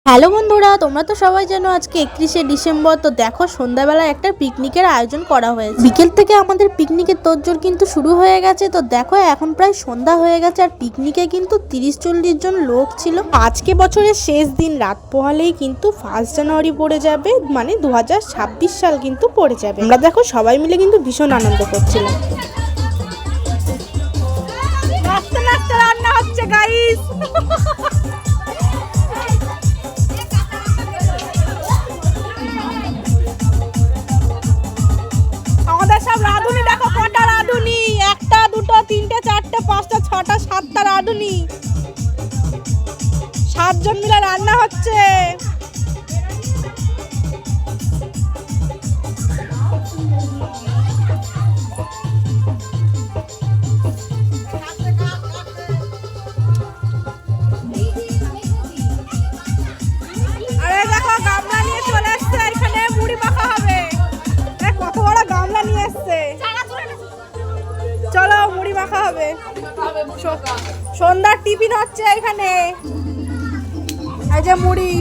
Hello বন্ধুরা, তোমরা তো সবাই জানো আজকে 31শে ডিসেম্বর। তো দেখো সন্ধ্যাবেলা একটা পিকনিকের আয়োজন করা হয়েছে। বিকেল থেকে আমাদের পিকনিকের তোড়জোড় কিন্তু শুরু হয়ে গেছে। তো দেখো এখন প্রায় সন্ধ্যা হয়ে গেছে আর পিকনিকে কিন্তু 30-40 জন লোক ছিল। আজকে বছরের শেষ দিন, রাত পোহালেই কিন্তু 1 জানুয়ারি পড়ে যাবে, মানে 2026 সাল কিন্তু পড়ে যাবে। আমরা দেখো সবাই মিলে কিন্তু ভীষণ আনন্দ করছিলাম। নাচতে নাচতে রান্না হচ্ছে গাইস। রাঁধুনি দেখো কটা রাঁধুনি, 1টা 2টো 3টে 4টে 5টা 6টা 7টা রাঁধুনি, 7 জন মিলে রান্না হচ্ছে। আরে দেখো গামলা নিয়ে চলে আসছে, এখানে মুড়ি মাখা হবে। কত বড় গামলা নিয়ে আসছে, চলো মুড়ি মাখা হবে। সন্ধ্যার টিফিন হচ্ছে এখানে, এই যে মুড়ি।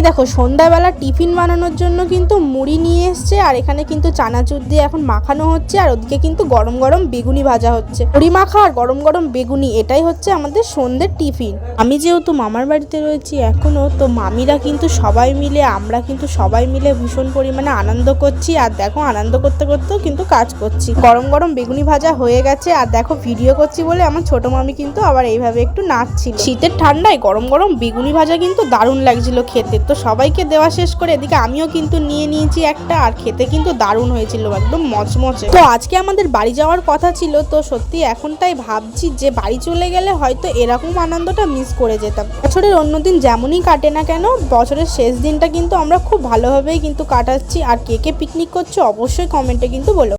দেখো সন্ধ্যাবেলা টিফিন বানানোর জন্য কিন্তু মুড়ি নিয়ে এসছে, আর এখানে কিন্তু চানাচুর দিয়ে এখন মাখানো হচ্ছে, আর ওদিকে কিন্তু গরম গরম বেগুনি ভাজা হচ্ছে। মুড়ি মাখা আর গরম গরম বেগুনি, এটাই হচ্ছে আমাদের সন্ধ্যের টিফিন। আমি যেহেতু মামার বাড়িতে রয়েছি এখনো, তো মামিরা কিন্তু সবাই মিলে, আমরা কিন্তু সবাই মিলে ভীষণ পরিমাণে আনন্দ করছি। আর দেখো আনন্দ করতে করতেও কিন্তু কাজ করছি। গরম গরম বেগুনি ভাজা হয়ে গেছে, আর দেখো ভিডিও করছি বলে আমার ছোট মামি কিন্তু আবার এইভাবে একটু নাচছিল। শীতের ঠান্ডায় গরম গরম বেগুনি ভাজা কিন্তু দারুণ লাগছিল খেতে। তো সবাইকে দেওয়া শেষ করে এদিকে আমিও কিন্তু নিয়ে নিয়েছি একটা, আর খেতে কিন্তু দারুণ হয়েছিল, একদম মচমচে। তো আজকে আমাদের বাড়ি যাওয়ার কথা ছিল, তো সত্যি এখন তাই ভাবছি যে বাড়ি চলে গেলে হয়তো এরকম আনন্দটা মিস করে যেতাম। বছরের অন্যদিন যেমনই কাটে না কেন, বছরের শেষ দিনটা কিন্তু আমরা খুব ভালোভাবেই কিন্তু কাটাচ্ছি। আর কে কে পিকনিক করছো অবশ্যই কমেন্টে কিন্তু বলো।